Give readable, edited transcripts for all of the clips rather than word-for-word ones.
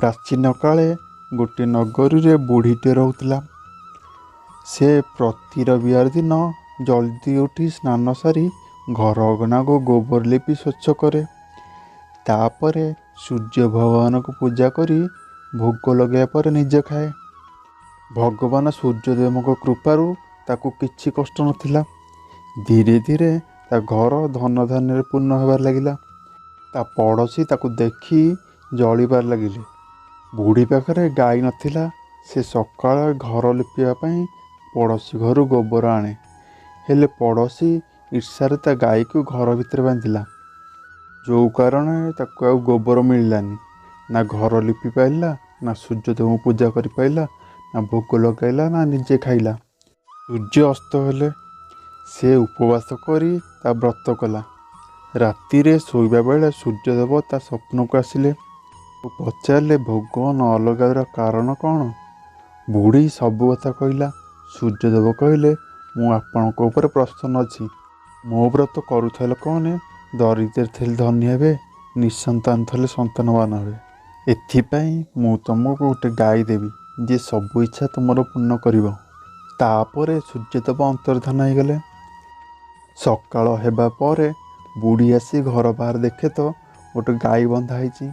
ପ୍ରାଚୀନ କାଳେ ଗୋଟିଏ ନଗରୀରେ ବୁଢ଼ୀଟେ ରହୁଥିଲା। ସେ ପ୍ରତି ରବିବାର ଦିନ ଜଲ୍ଦି ଉଠି ସ୍ନାନ ସାରି ଘର ଅଗଣାକୁ ଗୋବର ଲିପି ସ୍ୱଚ୍ଛ କରେ। ତାପରେ ସୂର୍ଯ୍ୟ ଭଗବାନଙ୍କୁ ପୂଜା କରି ଭୋଗ ଲଗାଇବା ପରେ ନିଜେ ଖାଏ। ଭଗବାନ ସୂର୍ଯ୍ୟଦେବଙ୍କ କୃପାରୁ ତାକୁ କିଛି କଷ୍ଟ ନଥିଲା। ଧୀରେ ଧୀରେ ତା ଘର ଧନ ଧାନ୍ୟରେ ପୂର୍ଣ୍ଣ ହେବାରେ ଲାଗିଲା। ତା ପଡ଼ୋଶୀ ତାକୁ ଦେଖି ଜଳିବାରେ ଲାଗିଲେ। ବୁଢ଼ୀ ପାଖରେ ଗାଈ ନଥିଲା। ସେ ସକାଳେ ଘର ଲିପିବା ପାଇଁ ପଡ଼ୋଶୀ ଘରୁ ଗୋବର ଆଣେ। ହେଲେ ପଡ଼ୋଶୀ ଈର୍ଷାରେ ତା ଗାଈକୁ ଘର ଭିତରେ ବାନ୍ଧିଲା। ଯେଉଁ କାରଣରେ ତାକୁ ଆଉ ଗୋବର ମିଳିଲାନି। ନା ଘର ଲିପି ପାଇଲା, ନା ସୂର୍ଯ୍ୟଦେବଙ୍କୁ ପୂଜା କରିପାରିଲା, ନା ଭୋଗ ଲଗାଇଲା, ନା ନିଜେ ଖାଇଲା। ସୂର୍ଯ୍ୟ ଅସ୍ତ ହେଲେ ସେ ଉପବାସ କରି ତା ବ୍ରତ କଲା। ରାତିରେ ଶୋଇବା ବେଳେ ସୂର୍ଯ୍ୟଦେବ ତା ସ୍ୱପ୍ନକୁ ଆସିଲେ ଓ ପଚାରିଲେ ଭୋଗ ନ ଲଗାଇବାର କାରଣ କ'ଣ? ବୁଢ଼ୀ ସବୁ କଥା କହିଲା। ସୂର୍ଯ୍ୟଦେବ କହିଲେ, ମୁଁ ଆପଣଙ୍କ ଉପରେ ପ୍ରସନ୍ନ ଅଛି। ମୋ ବ୍ରତ କରୁଥିବା ଲୋକମାନେ ଦରିଦ୍ର ଥିଲେ ଧନୀ ହେବେ, ନିଃସନ୍ତାନ ଥିଲେ ସନ୍ତାନବାନ ହେବେ। ଏଥିପାଇଁ ମୁଁ ତୁମକୁ ଗୋଟେ ଗାଈ ଦେବି, ଯିଏ ସବୁ ଇଚ୍ଛା ତୁମର ପୂର୍ଣ୍ଣ କରିବ। ତାପରେ ସୂର୍ଯ୍ୟଦେବ ଅନ୍ତର୍ଧାନ ହେଇଗଲେ। ସକାଳ ହେବା ପରେ ବୁଢ଼ୀ ଆସି ଘର ବାହାରେ ଦେଖେ ତ ଗୋଟେ ଗାଈ ବନ୍ଧା ହେଇଛି।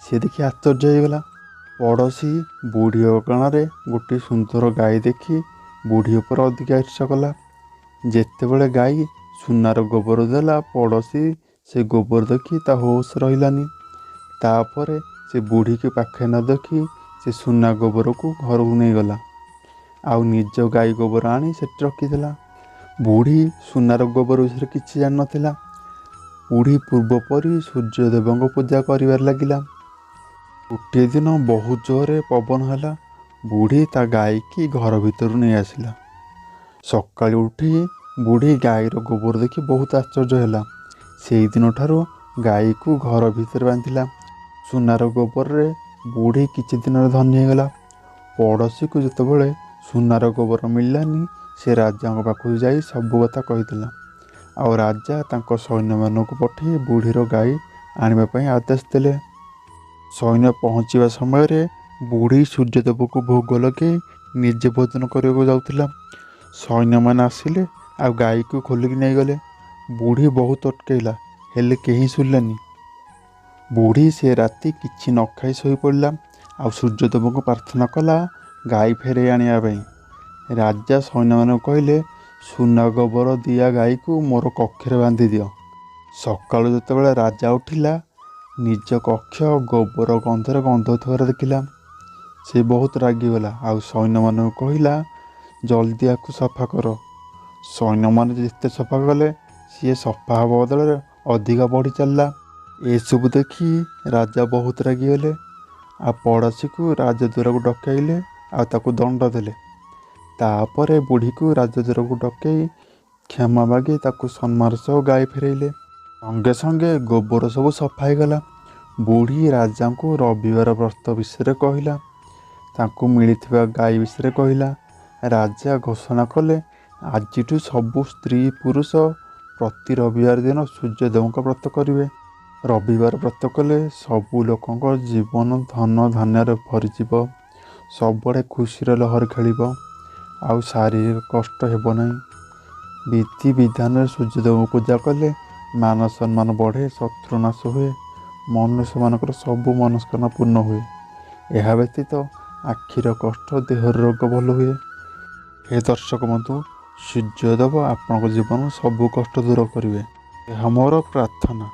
ସେ ଦେଖି ଆଶ୍ଚର୍ଯ୍ୟ ହେଇଗଲା। ପଡ଼ୋଶୀ ବୁଢ଼ୀ ଅଗଣାରେ ଗୋଟିଏ ସୁନ୍ଦର ଗାଈ ଦେଖି ବୁଢ଼ୀ ଉପରେ ଅଧିକା ଈର୍ଷା କଲା। ଯେତେବେଳେ ଗାଈ ସୁନାର ଗୋବର ଦେଲା, ପଡ଼ୋଶୀ ସେ ଗୋବର ଦେଖି ତା ହୋସ ରହିଲାନି। ତାପରେ ସେ ବୁଢ଼ୀକି ପାଖେ ନ ଦେଖି ସେ ସୁନା ଗୋବରକୁ ଘରକୁ ନେଇଗଲା। ଆଉ ନିଜ ଗାଈ ଗୋବର ଆଣି ସେଠି ରଖିଥିଲା। ବୁଢ଼ୀ ସୁନାର ଗୋବର ବିଷୟରେ କିଛି ଜାଣିନଥିଲା। ବୁଢ଼ୀ ପୂର୍ବ ପରି ସୂର୍ଯ୍ୟଦେବଙ୍କ ପୂଜା କରିବାରେ ଲାଗିଲା। ଗୋଟିଏ ଦିନ ବହୁତ ଜୋରରେ ପବନ ହେଲା। ବୁଢ଼ୀ ତା ଗାଈକି ଘର ଭିତରୁ ନେଇ ଆସିଲା। ସକାଳୁ ଉଠି ବୁଢ଼ୀ ଗାଈର ଗୋବର ଦେଖି ବହୁତ ଆଶ୍ଚର୍ଯ୍ୟ ହେଲା। ସେଇଦିନ ଠାରୁ ଗାଈକୁ ଘର ଭିତରେ ବାନ୍ଧିଲା। ସୁନାର ଗୋବରରେ ବୁଢ଼ୀ କିଛି ଦିନରେ ଧନୀ ହେଇଗଲା। ପଡ଼ୋଶୀକୁ ଯେତେବେଳେ ସୁନାର ଗୋବର ମିଳିଲାନି, ସେ ରାଜାଙ୍କ ପାଖକୁ ଯାଇ ସବୁ କଥା କହିଥିଲା। ଆଉ ରାଜା ତାଙ୍କ ସୈନ୍ୟମାନଙ୍କୁ ପଠାଇ ବୁଢ଼ୀର ଗାଈ ଆଣିବା ପାଇଁ ଆଦେଶ ଦେଲେ। ସୈନ୍ୟ ପହଞ୍ଚିବା ସମୟରେ ବୁଢ଼ୀ ସୂର୍ଯ୍ୟଦେବଙ୍କୁ ଭୋଗ ଲଗାଇ ନିଜେ ଭୋଜନ କରିବାକୁ ଯାଉଥିଲା। ସୈନ୍ୟମାନେ ଆସିଲେ ଆଉ ଗାଈକୁ ଖୋଲିକି ନେଇଗଲେ। ବୁଢ଼ୀ ବହୁତ ଅଟକାଇଲା, ହେଲେ କେହି ଶୁଣିଲେନି। ବୁଢ଼ୀ ସେ ରାତି କିଛି ନ ଖାଇ ଶୋଇପଡ଼ିଲା। ଆଉ ସୂର୍ଯ୍ୟଦେବଙ୍କୁ ପ୍ରାର୍ଥନା କଲା ଗାଈ ଫେରାଇ ଆଣିବା ପାଇଁ। ରାଜା ସୈନ୍ୟମାନଙ୍କୁ କହିଲେ, ସୁନା ଗୋବର ଦିଆ ଗାଈକୁ ମୋର କକ୍ଷରେ ବାନ୍ଧି ଦିଅ। ସକାଳୁ ଯେତେବେଳେ ରାଜା ଉଠିଲା, ନିଜ କକ୍ଷ ଗୋବର ଗନ୍ଧରେ ଗନ୍ଧଉଥିବାର ଦେଖିଲା। ସେ ବହୁତ ରାଗିଗଲା। ଆଉ ସୈନ୍ୟମାନଙ୍କୁ କହିଲା, ଜଲ୍ଦି ଆକୁ ସଫା କର। ସୈନ୍ୟମାନେ ଯେତେ ସଫା କଲେ, ସିଏ ସଫା ହେବା ବଦଳରେ ଅଧିକା ବଢ଼ି ଚାଲିଲା। ଏସବୁ ଦେଖି ରାଜା ବହୁତ ରାଗିଗଲେ। ଆଉ ପଡ଼ୋଶୀକୁ ରାଜଦ୍ୱାରକୁ ଡକାଇଲେ ଆଉ ତାକୁ ଦଣ୍ଡ ଦେଲେ। ତାପରେ ବୁଢ଼ୀକୁ ରାଜଦ୍ୱାରକୁ ଡକାଇ କ୍ଷମା ମାଗି ତାକୁ ସମ୍ମାନ ସହ ଗାଈ ଫେରାଇଲେ। ସଙ୍ଗେ ସଙ୍ଗେ ଗୋବର ସବୁ ସଫା ହେଇଗଲା। ବୁଢ଼ୀ ରାଜାଙ୍କୁ ରବିବାର ବ୍ରତ ବିଷୟରେ କହିଲା। ତାଙ୍କୁ ମିଳିଥିବା ଗାଈ ବିଷୟରେ କହିଲା। ରାଜା ଘୋଷଣା କଲେ, ଆଜିଠୁ ସବୁ ସ୍ତ୍ରୀ ପୁରୁଷ ପ୍ରତି ରବିବାର ଦିନ ସୂର୍ଯ୍ୟଦେବଙ୍କ ବ୍ରତ କରିବେ। ରବିବାର ବ୍ରତ କଲେ ସବୁ ଲୋକଙ୍କ ଜୀବନ ଧନ ଧାନ୍ୟରେ ଭରିଯିବ। ସବୁଆଡ଼େ ଖୁସିର ଲହର ଖେଳିବ। ଆଉ ଶାରୀରିକ କଷ୍ଟ ହେବ ନାହିଁ। ବିଧି ବିଧାନରେ ସୂର୍ଯ୍ୟଦେବଙ୍କୁ ପୂଜା କଲେ ମାନ ସମ୍ମାନ ବଢ଼େ, ଶତ୍ରୁ ନାଶ ହୁଏ, ମନୁଷ୍ୟମାନଙ୍କର ସବୁ ମନସ୍କାମନା ପୂର୍ଣ୍ଣ ହୁଏ। ଏହା ବ୍ୟତୀତ ଆଖିର କଷ୍ଟ, ଦେହର ରୋଗ ଭଲ ହୁଏ। ହେ ଦର୍ଶକ ବନ୍ଧୁ, ସୂର୍ଯ୍ୟଦେବ ଆପଣଙ୍କ ଜୀବନ ସବୁ କଷ୍ଟ ଦୂର କରିବେ, ଏହା ମୋର ପ୍ରାର୍ଥନା।